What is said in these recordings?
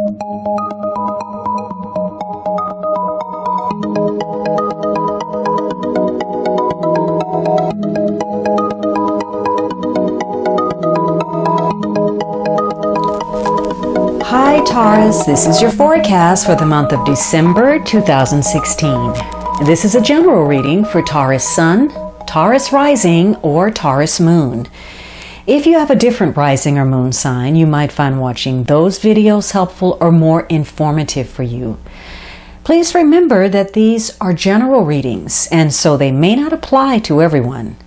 Hi Taurus, this is your forecast for the month of December 2016. This is a general reading for Taurus Sun, Taurus Rising, or Taurus Moon. If you have a different rising or moon sign, you might find watching those videos helpful or more informative for you. Please remember that these are general readings, and so they may not apply to everyone.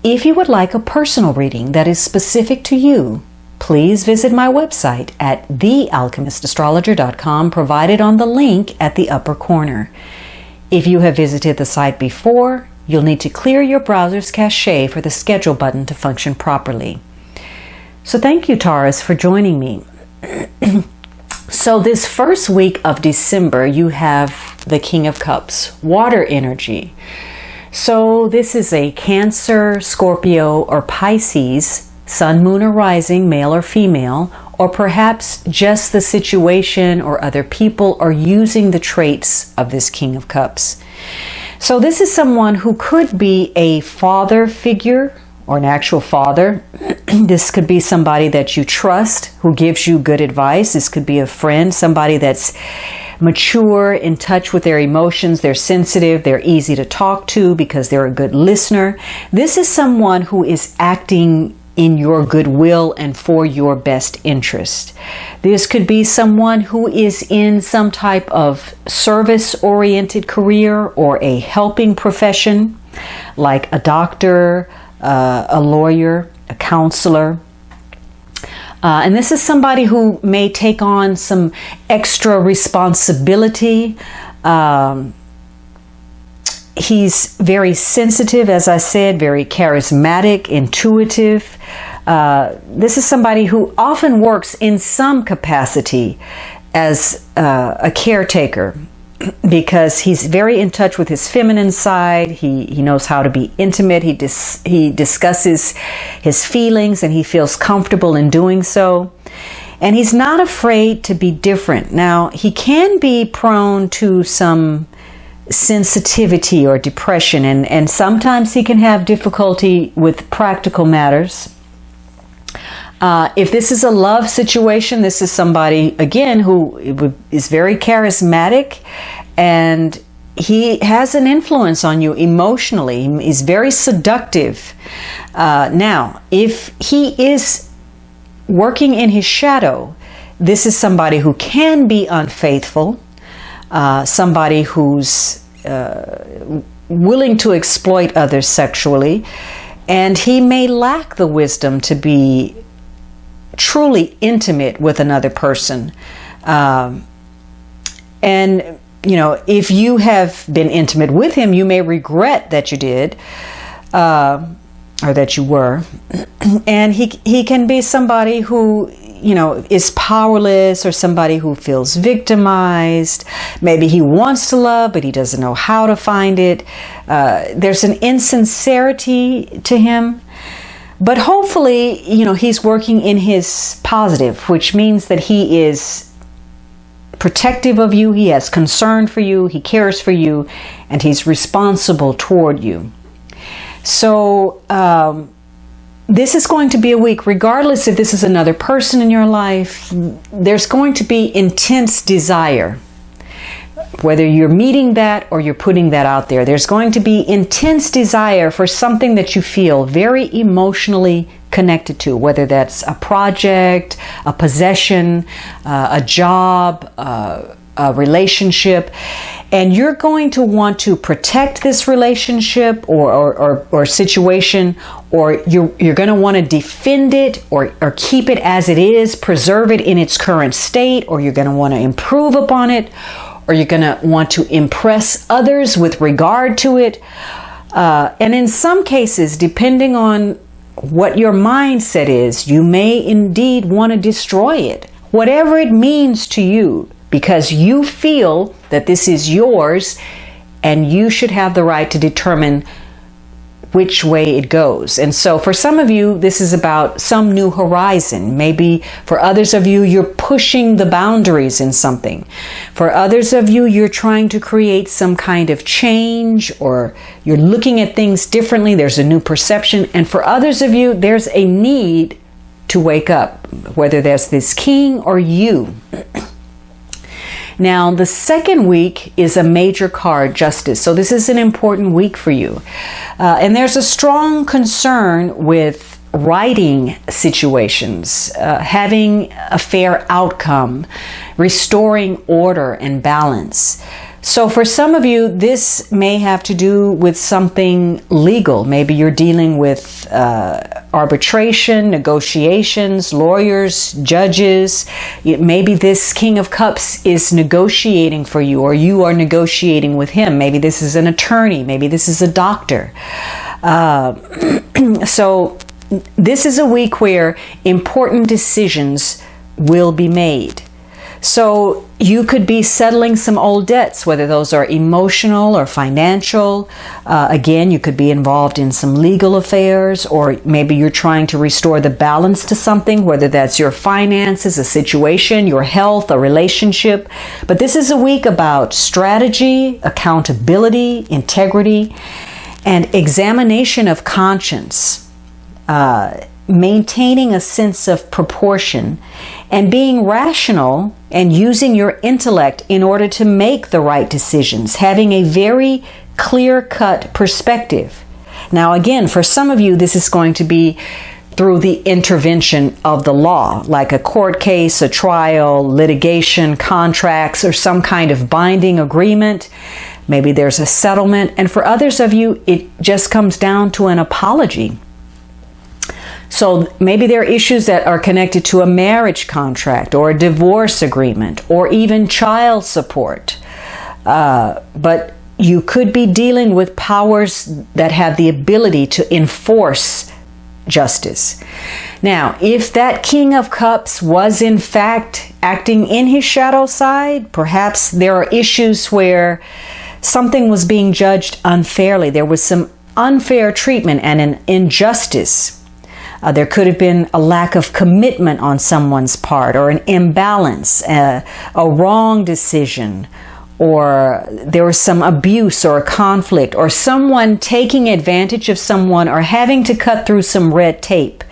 If you would like a personal reading that is specific to you, please visit my website at thealchemistastrologer.com, provided on the link at the upper corner. If you have visited the site before, you'll need to clear your browser's cache for the schedule button to function properly. So thank you, Taurus, for joining me. So this first week of December, you have the King of Cups, water energy. So this is a Cancer, Scorpio, or Pisces, Sun, Moon, or Rising, male or female, or perhaps just the situation or other people are using the traits of this King of Cups. So this is someone who could be a father figure or an actual father. This could be somebody that you trust, who gives you good advice. This could be a friend, somebody that's mature, in touch with their emotions. They're sensitive. They're easy to talk to because they're a good listener. This is someone who is acting in your goodwill and for your best interest. This could be someone who is in some type of service-oriented career or a helping profession, like a doctor, a lawyer, a counselor. And this is somebody who may take on some extra responsibility. He's very sensitive, as I said, very charismatic, intuitive. This is somebody who often works in some capacity as a caretaker, because he's very in touch with his feminine side. He knows how to be intimate. He discusses his feelings, and he feels comfortable in doing so. And he's not afraid to be different. Now, he can be prone to some sensitivity or depression, and sometimes he can have difficulty with practical matters. If this is a love situation, this is somebody, again, who is very charismatic, and he has an influence on you emotionally. He's very seductive. Now, if he is working in his shadow, this is somebody who can be unfaithful, somebody who's willing to exploit others sexually, and he may lack the wisdom to be truly intimate with another person. And, you know, if you have been intimate with him, you may regret that you did, or that you were. And he can be somebody who, you know, is powerless, or somebody who feels victimized. Maybe he wants to love, but he doesn't know how to find it. There's an insincerity to him. But hopefully, you know, he's working in his positive, which means that he is protective of you, he has concern for you, he cares for you, and he's responsible toward you. So, this is going to be a week, regardless if this is another person in your life, there's going to be intense desire. Whether you're meeting that or you're putting that out there, there's going to be intense desire for something that you feel very emotionally connected to, whether that's a project, a possession, a job, a relationship. And you're going to want to protect this relationship or situation, or you're going to want to defend it or keep it as it is, preserve it in its current state, or you're going to want to improve upon it, or you're going to want to impress others with regard to it. And in some cases, depending on what your mindset is, you may indeed want to destroy it, whatever it means to you, because you feel that this is yours and you should have the right to determine which way it goes. And so for some of you, this is about some new horizon. Maybe for others of you, you're pushing the boundaries in something. For others of you, you're trying to create some kind of change, or you're looking at things differently. There's a new perception. And for others of you, there's a need to wake up, whether that's this king or you. Now, the second week is a major card, Justice. So this is an important week for you. And there's a strong concern with righting situations, having a fair outcome, restoring order and balance. So for some of you, this may have to do with something legal. Maybe you're dealing with arbitration, negotiations, lawyers, judges. Maybe this King of Cups is negotiating for you, or you are negotiating with him. Maybe this is an attorney. Maybe this is a doctor. So this is a week where important decisions will be made. So you could be settling some old debts, whether those are emotional or financial. Again, you could be involved in some legal affairs, or maybe you're trying to restore the balance to something, whether that's your finances, a situation, your health, a relationship. But this is a week about strategy, accountability, integrity, and examination of conscience. Maintaining a sense of proportion and being rational and using your intellect in order to make the right decisions, having a very clear-cut perspective. Now, again, for some of you, this is going to be through the intervention of the law, like a court case, a trial, litigation, contracts, or some kind of binding agreement. Maybe there's a settlement. And for others of you, it just comes down to an apology. So maybe there are issues that are connected to a marriage contract or a divorce agreement or even child support. But you could be dealing with powers that have the ability to enforce justice. Now, if that King of Cups was in fact acting in his shadow side, perhaps there are issues where something was being judged unfairly. There was some unfair treatment and an injustice. There could have been a lack of commitment on someone's part, or an imbalance, a wrong decision, or there was some abuse or a conflict, or someone taking advantage of someone, or having to cut through some red tape.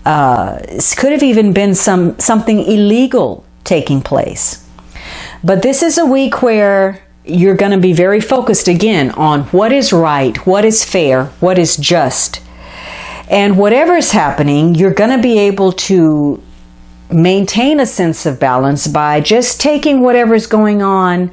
It could have even been something illegal taking place. But this is a week where you're going to be very focused again on what is right, what is fair, what is just. And whatever is happening, you're going to be able to maintain a sense of balance by just taking whatever is going on,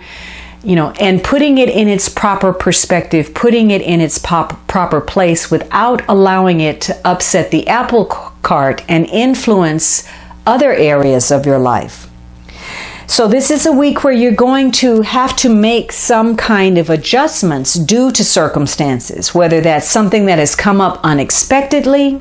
and putting it in its proper perspective, putting it in its proper place without allowing it to upset the apple cart and influence other areas of your life. So this is a week where you're going to have to make some kind of adjustments due to circumstances, whether that's something that has come up unexpectedly,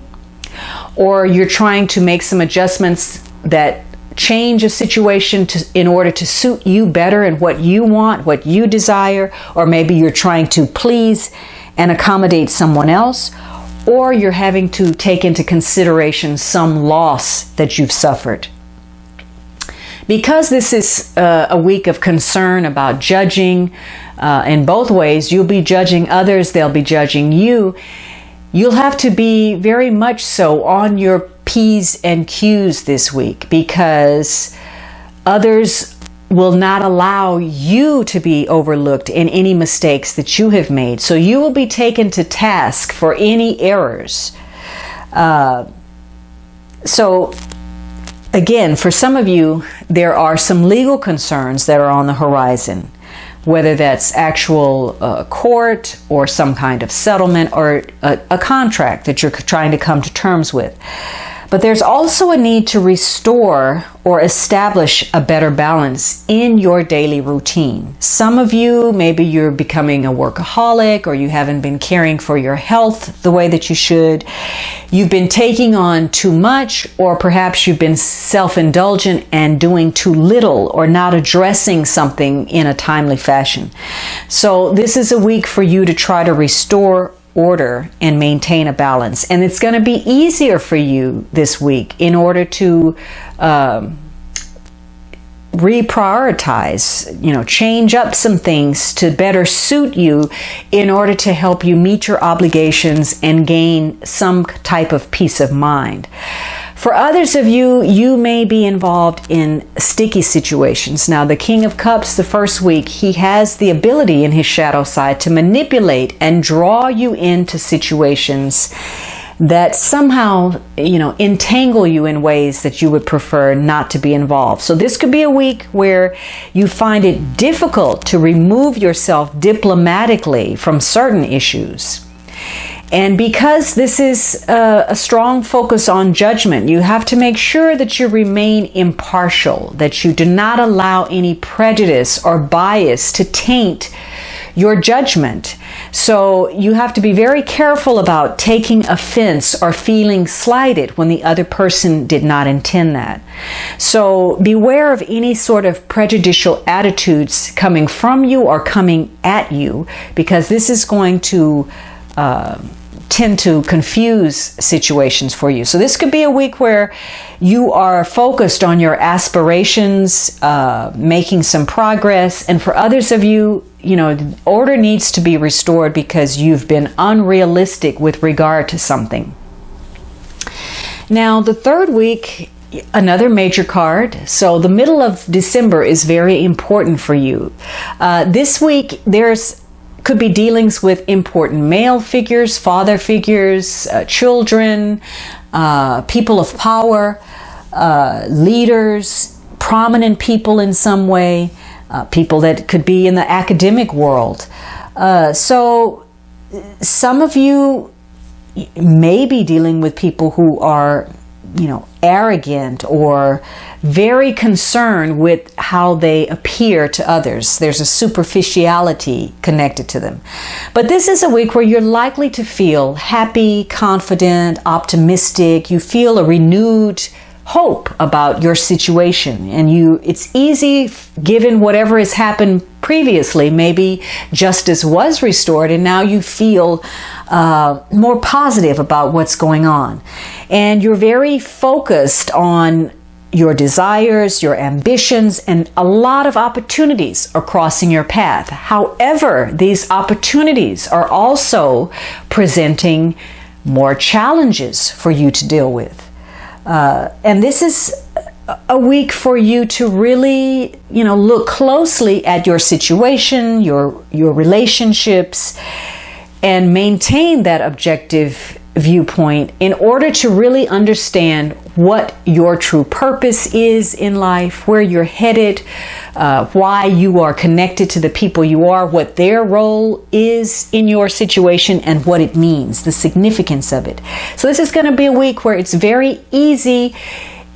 or you're trying to make some adjustments that change a situation in order to suit you better and what you want, what you desire, or maybe you're trying to please and accommodate someone else, or you're having to take into consideration some loss that you've suffered. Because this is a week of concern about judging in both ways, you'll be judging others, they'll be judging you. You'll have to be very much so on your P's and Q's this week, because others will not allow you to be overlooked in any mistakes that you have made. So you will be taken to task for any errors. Again, for some of you, there are some legal concerns that are on the horizon, whether that's actual court or some kind of settlement or a contract that you're trying to come to terms with. But there's also a need to restore or establish a better balance in your daily routine. Some of you, maybe you're becoming a workaholic, or you haven't been caring for your health the way that you should. You've been taking on too much, or perhaps you've been self-indulgent and doing too little, or not addressing something in a timely fashion. So this is a week for you to try to restore order and maintain a balance. And it's going to be easier for you this week in order to reprioritize, change up some things to better suit you in order to help you meet your obligations and gain some type of peace of mind. For others of you, you may be involved in sticky situations. Now, the King of Cups, the first week, he has the ability in his shadow side to manipulate and draw you into situations that somehow, entangle you in ways that you would prefer not to be involved. So this could be a week where you find it difficult to remove yourself diplomatically from certain issues. And because this is a strong focus on judgment, you have to make sure that you remain impartial, that you do not allow any prejudice or bias to taint your judgment. So you have to be very careful about taking offense or feeling slighted when the other person did not intend that. So beware of any sort of prejudicial attitudes coming from you or coming at you, because this is going to tend to confuse situations for you. So this could be a week where you are focused on your aspirations, making some progress. And for others of you, order needs to be restored because you've been unrealistic with regard to something. Now, the third week, another major card. So the middle of December is very important for you. This week, could be dealings with important male figures, father figures, children, people of power, leaders, prominent people in some way, people that could be in the academic world. So some of you may be dealing with people who are, arrogant or very concerned with how they appear to others. There's a superficiality connected to them. But this is a week where you're likely to feel happy, confident, optimistic. You feel a renewed hope about your situation, and it's easy, given whatever has happened previously, maybe justice was restored and now you feel more positive about what's going on, and you're very focused on your desires, your ambitions, and a lot of opportunities are crossing your path. However, these opportunities are also presenting more challenges for you to deal with. And this is a week for you to really, look closely at your situation, your relationships, and maintain that objective viewpoint in order to really understand what your true purpose is in life, where you're headed, why you are connected to the people you are, what their role is in your situation, and what it means, the significance of it. So this is going to be a week where it's very easy,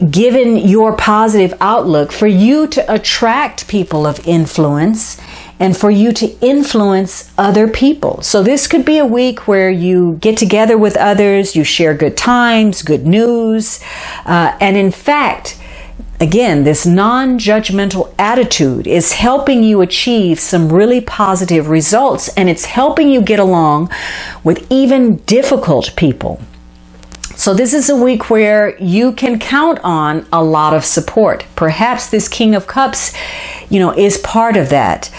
given your positive outlook, for you to attract people of influence and for you to influence other people. So this could be a week where you get together with others, you share good times, good news, and in fact, again, this non-judgmental attitude is helping you achieve some really positive results, and it's helping you get along with even difficult people. So this is a week where you can count on a lot of support. Perhaps this King of Cups, is part of that.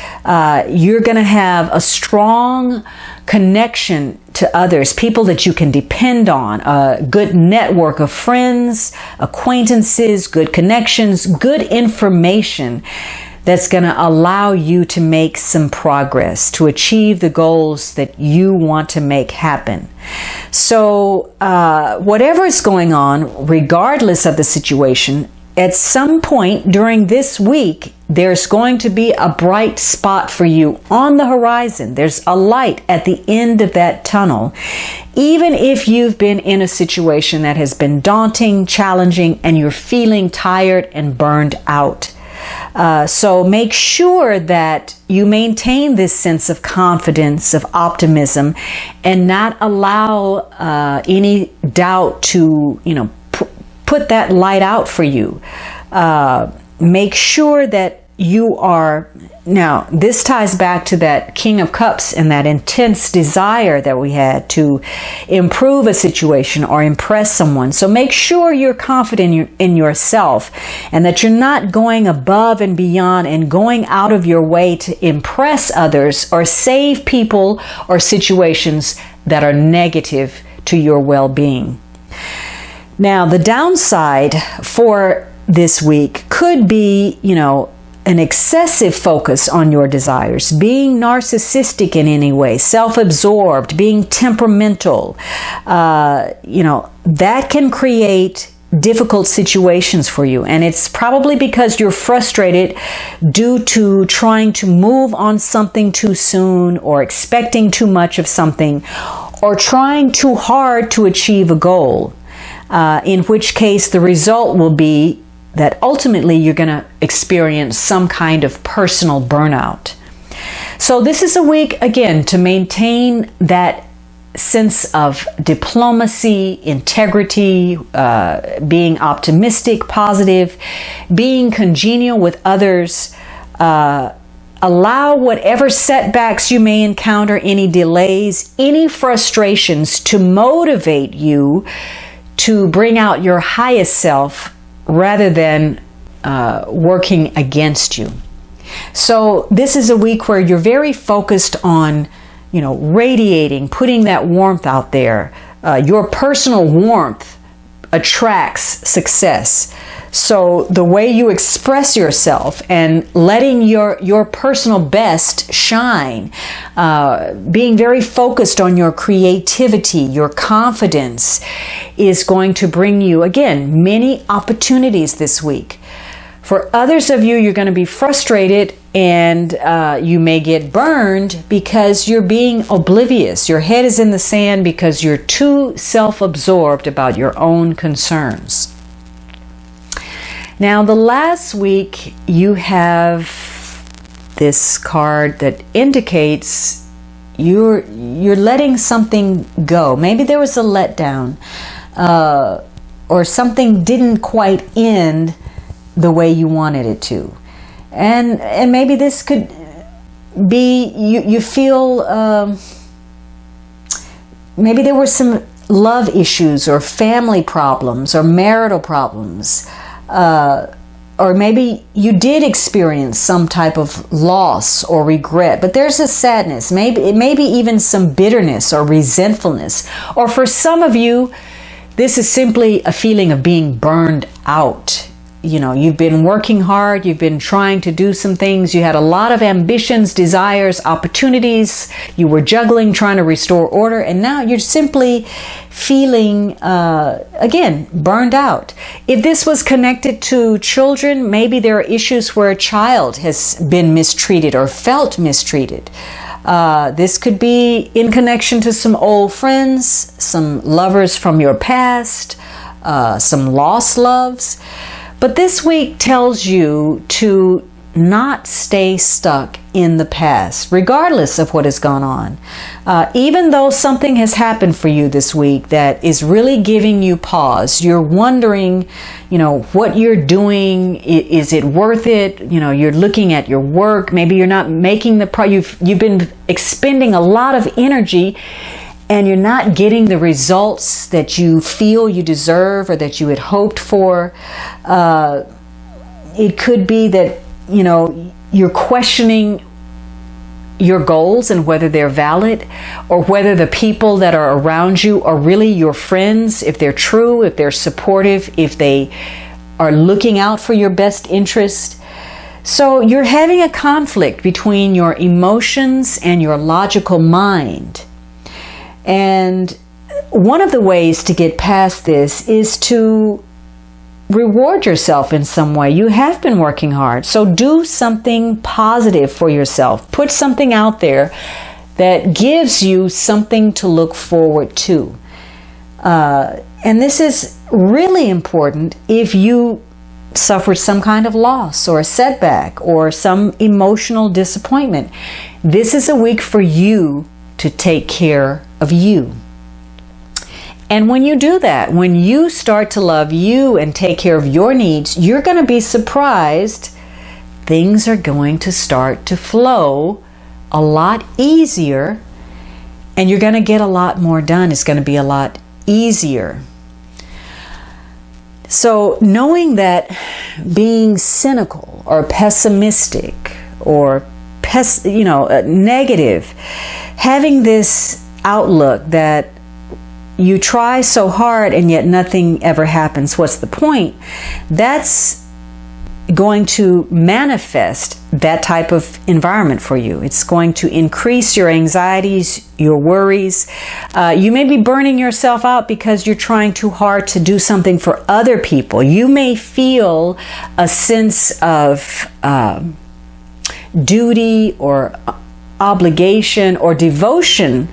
You're going to have a strong connection to others, people that you can depend on, a good network of friends, acquaintances, good connections, good information that's going to allow you to make some progress, to achieve the goals that you want to make happen. So whatever is going on, regardless of the situation, at some point during this week, there's going to be a bright spot for you on the horizon. There's a light at the end of that tunnel, even if you've been in a situation that has been daunting, challenging, and you're feeling tired and burned out. So make sure that you maintain this sense of confidence, of optimism, and not allow any doubt to, put that light out for you. Make sure that you are, now this ties back to that King of Cups and that intense desire that we had to improve a situation or impress someone. So make sure you're confident in yourself and that you're not going above and beyond and going out of your way to impress others or save people or situations that are negative to your well-being. Now, the downside for this week could be, an excessive focus on your desires, being narcissistic in any way, self-absorbed, being temperamental. That can create difficult situations for you. And it's probably because you're frustrated due to trying to move on something too soon or expecting too much of something or trying too hard to achieve a goal. In which case the result will be that ultimately you're going to experience some kind of personal burnout. So this is a week, again, to maintain that sense of diplomacy, integrity, being optimistic, positive, being congenial with others. Allow whatever setbacks you may encounter, any delays, any frustrations to motivate you to bring out your highest self rather than working against you. So this is a week where you're very focused on, radiating, putting that warmth out there. Your personal warmth attracts success. So the way you express yourself and letting your personal best shine, being very focused on your creativity, your confidence is going to bring you, again, many opportunities this week. For others of you, you're going to be frustrated and you may get burned because you're being oblivious. Your head is in the sand because you're too self-absorbed about your own concerns. Now, the last week you have this card that indicates you're letting something go. Maybe there was a letdown or something didn't quite end the way you wanted it to. And maybe this could be you feel maybe there were some love issues or family problems or marital problems. Or maybe you did experience some type of loss or regret, but there's a sadness, maybe even some bitterness or resentfulness. Or for some of you, this is simply a feeling of being burned out. You've been working hard, you've been trying to do some things, you had a lot of ambitions, desires, opportunities, you were juggling, trying to restore order, and now you're simply feeling, again, burned out. If this was connected to children, maybe there are issues where a child has been mistreated or felt mistreated. This could be in connection to some old friends, some lovers from your past, some lost loves. But this week tells you to not stay stuck in the past, regardless of what has gone on. Even though something has happened for you this week that is really giving you pause, you're wondering, what you're doing, is it worth it? You're looking at your work, maybe you're not making you've been expending a lot of energy and you're not getting the results that you feel you deserve or that you had hoped for. It could be that, you're questioning your goals and whether they're valid, or whether the people that are around you are really your friends, if they're true, if they're supportive, if they are looking out for your best interest. So you're having a conflict between your emotions and your logical mind. And one of the ways to get past this is to reward yourself in some way. You have been working hard, so do something positive for yourself. Put something out there that gives you something to look forward to. And this is really important if you suffered some kind of loss or a setback or some emotional disappointment. This is a week for you to take care of you. And when you do that, when you start to love you and take care of your needs, you're going to be surprised things are going to start to flow a lot easier, and you're going to get a lot more done. It's going to be a lot easier. So knowing that being cynical or pessimistic or negative, having this outlook that you try so hard and yet nothing ever happens, what's the point? That's going to manifest that type of environment for you. It's going to increase your anxieties, your worries. You may be burning yourself out because you're trying too hard to do something for other people. You may feel a sense of duty or obligation or devotion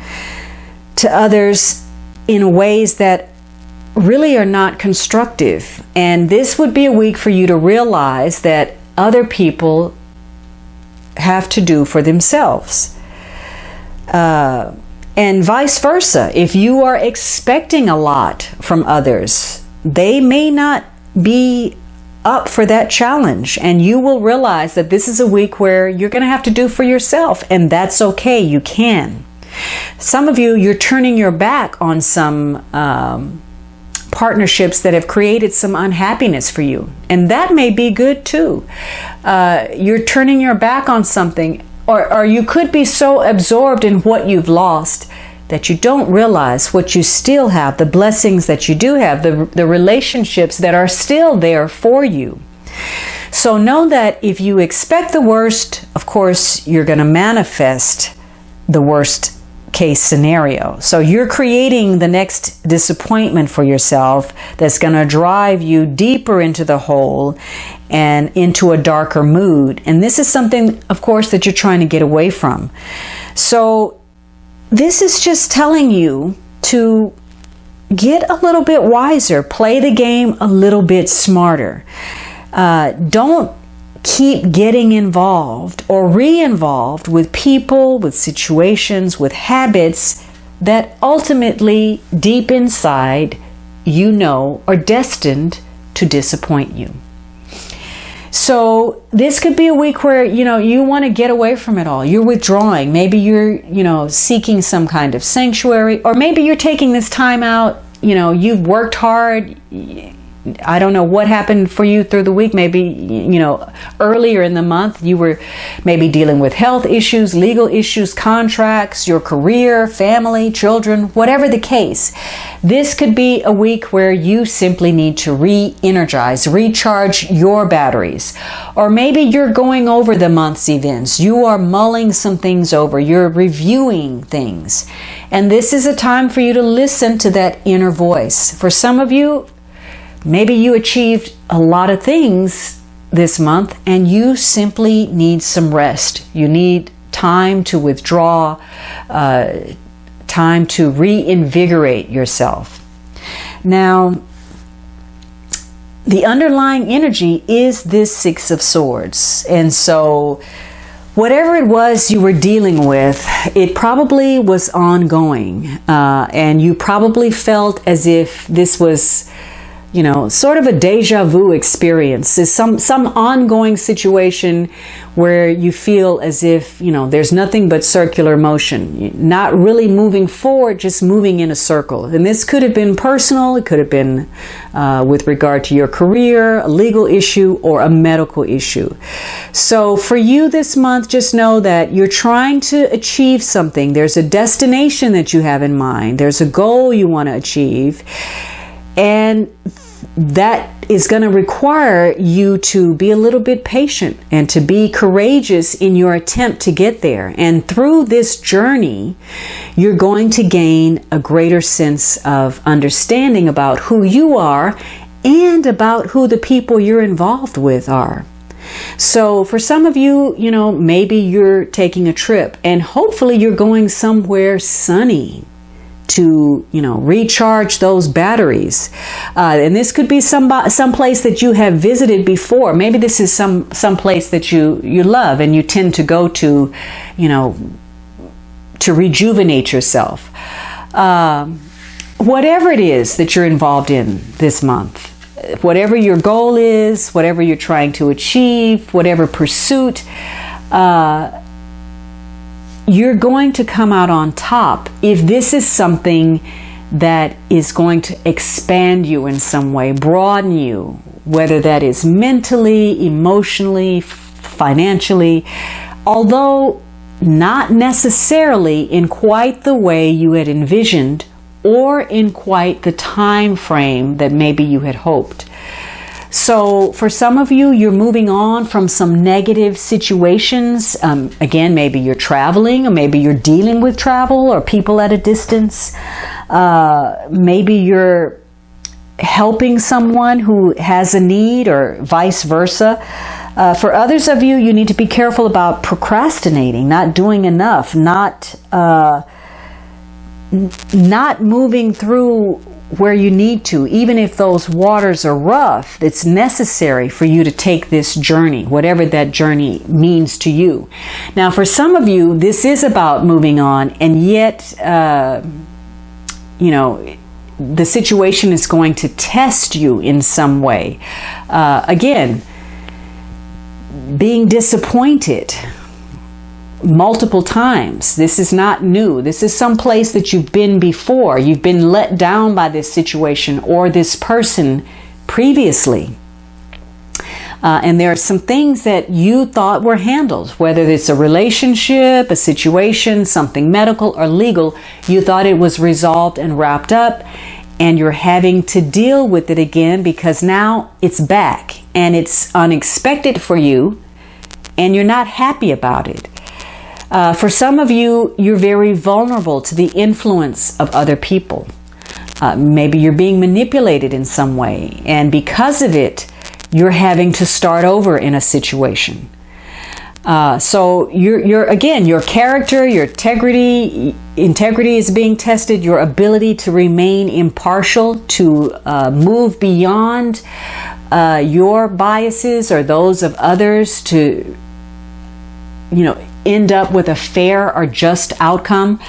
to others in ways that really are not constructive. And this would be a week for you to realize that other people have to do for themselves. And vice versa. If you are expecting a lot from others, they may not be up for that challenge, and you will realize that this is a week where you're going to have to do for yourself, and that's okay. You can. Some of you, you're turning your back on some partnerships that have created some unhappiness for you, and that may be good too. You're turning your back on something, or you could be so absorbed in what you've lost that you don't realize what you still have, the blessings that you do have, the relationships that are still there for you. So know that if you expect the worst, of course, you're going to manifest the worst case scenario. So you're creating the next disappointment for yourself that's going to drive you deeper into the hole and into a darker mood. And this is something, of course, that you're trying to get away from. So this is just telling you to get a little bit wiser, play the game a little bit smarter. Don't keep getting involved or re-involved with people, with situations, with habits that ultimately, deep inside, you know are destined to disappoint you. So this could be a week where, you want to get away from it all. You're withdrawing. Maybe you're, seeking some kind of sanctuary, or maybe you're taking this time out. You've worked hard. I don't know what happened for you through the week. Maybe, earlier in the month, you were maybe dealing with health issues, legal issues, contracts, your career, family, children, whatever the case. This could be a week where you simply need to re-energize, recharge your batteries. Or maybe you're going over the month's events. You are mulling some things over. You're reviewing things. And this is a time for you to listen to that inner voice. For some of you, maybe you achieved a lot of things this month and you simply need some rest. You need time to withdraw, time to reinvigorate yourself. Now, the underlying energy is this Six of Swords. And so whatever it was you were dealing with, it probably was ongoing. And you probably felt as if this was sort of a deja vu experience. Is some ongoing situation where you feel as if, there's nothing but circular motion, not really moving forward, just moving in a circle. And this could have been personal. It could have been with regard to your career, a legal issue, or a medical issue. So for you this month, just know that you're trying to achieve something. There's a destination that you have in mind. There's a goal you want to achieve. And that is going to require you to be a little bit patient and to be courageous in your attempt to get there. And through this journey, you're going to gain a greater sense of understanding about who you are and about who the people you're involved with are. So for some of you, maybe you're taking a trip and hopefully you're going somewhere sunny to recharge those batteries, and this could be some place that you have visited before. Maybe this is some place that you love and you tend to go to, to rejuvenate yourself. Whatever it is that you're involved in this month, whatever your goal is, whatever you're trying to achieve, whatever pursuit, you're going to come out on top if this is something that is going to expand you in some way, broaden you, whether that is mentally, emotionally, financially, although not necessarily in quite the way you had envisioned or in quite the time frame that maybe you had hoped. So for some of you, you're moving on from some negative situations. Again, maybe you're traveling, or maybe you're dealing with travel or people at a distance. Maybe you're helping someone who has a need, or vice versa. For others of you, you need to be careful about procrastinating, not doing enough, not moving through where you need to, even if those waters are rough. It's necessary for you to take this journey, whatever that journey means to you. Now, for some of you, this is about moving on, and yet, the situation is going to test you in some way. Again, being disappointed multiple times. This is not new. This is some place that you've been before. You've been let down by this situation or this person previously. And there are some things that you thought were handled, whether it's a relationship, a situation, something medical or legal. You thought it was resolved and wrapped up, and you're having to deal with it again because now it's back and it's unexpected for you and you're not happy about it. For some of you, you're very vulnerable to the influence of other people. Maybe you're being manipulated in some way, and because of it, you're having to start over in a situation. So again, your character, your integrity is being tested. Your ability to remain impartial, to move beyond your biases or those of others, to end up with a fair or just outcome.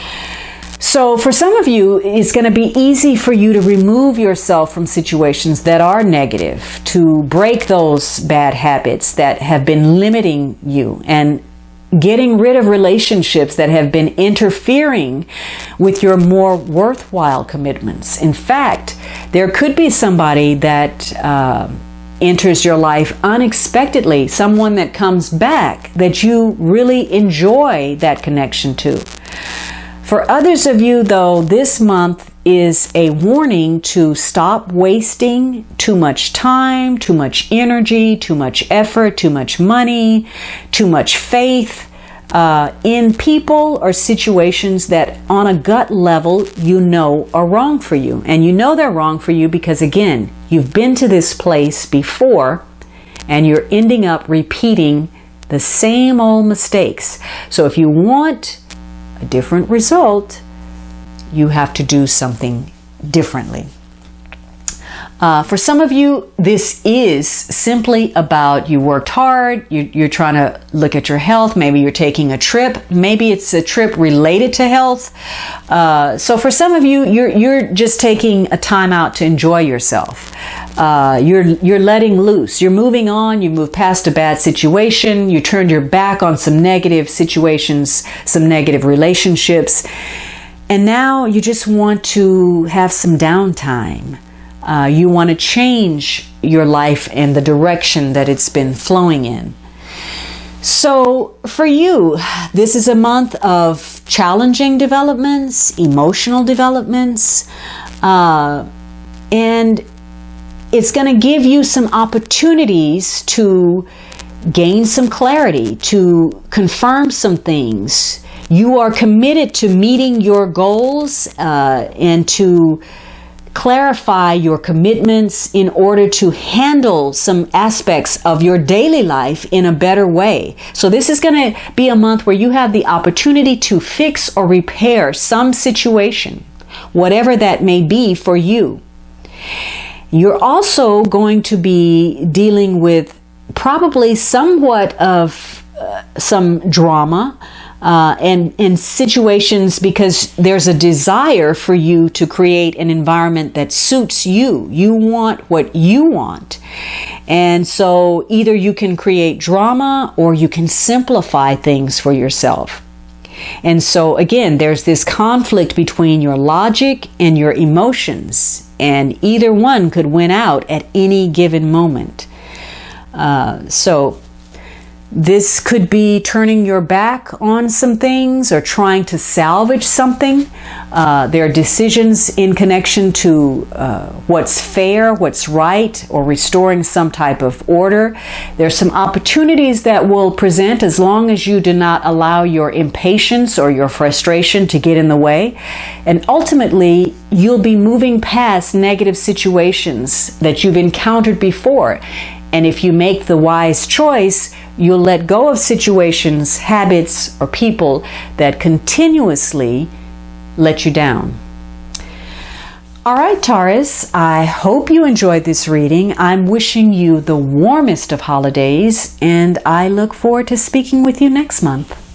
So for some of you, it's going to be easy for you to remove yourself from situations that are negative, to break those bad habits that have been limiting you, and getting rid of relationships that have been interfering with your more worthwhile commitments. In fact, there could be somebody that enters your life unexpectedly, someone that comes back that you really enjoy that connection to. For others of you, though, this month is a warning to stop wasting too much time, too much energy, too much effort, too much money, too much faith in people or situations that on a gut level are wrong for you. And you know they're wrong for you because, again, you've been to this place before and you're ending up repeating the same old mistakes. So if you want a different result, you have to do something differently. For some of you, this is simply about you worked hard, you're trying to look at your health, maybe you're taking a trip, maybe it's a trip related to health. So for some of you, you're just taking a time out to enjoy yourself. You're letting loose, you're moving on, you moved past a bad situation, you turned your back on some negative situations, some negative relationships, and now you just want to have some downtime. You want to change your life and the direction that it's been flowing in. So for you, this is a month of challenging developments, emotional developments, and it's going to give you some opportunities to gain some clarity, to confirm some things. You are committed to meeting your goals and to clarify your commitments in order to handle some aspects of your daily life in a better way. So this is going to be a month where you have the opportunity to fix or repair some situation, whatever that may be for you. You're also going to be dealing with probably somewhat of some drama, and in situations because there's a desire for you to create an environment that suits you. You want what you want. And so either you can create drama or you can simplify things for yourself. And so again, there's this conflict between your logic and your emotions, and either one could win out at any given moment. So this could be turning your back on some things or trying to salvage something. There are decisions in connection to what's fair, what's right, or restoring some type of order. There's some opportunities that will present as long as you do not allow your impatience or your frustration to get in the way. And ultimately, you'll be moving past negative situations that you've encountered before. And if you make the wise choice, you'll let go of situations, habits, or people that continuously let you down. All right, Taurus, I hope you enjoyed this reading. I'm wishing you the warmest of holidays, and I look forward to speaking with you next month.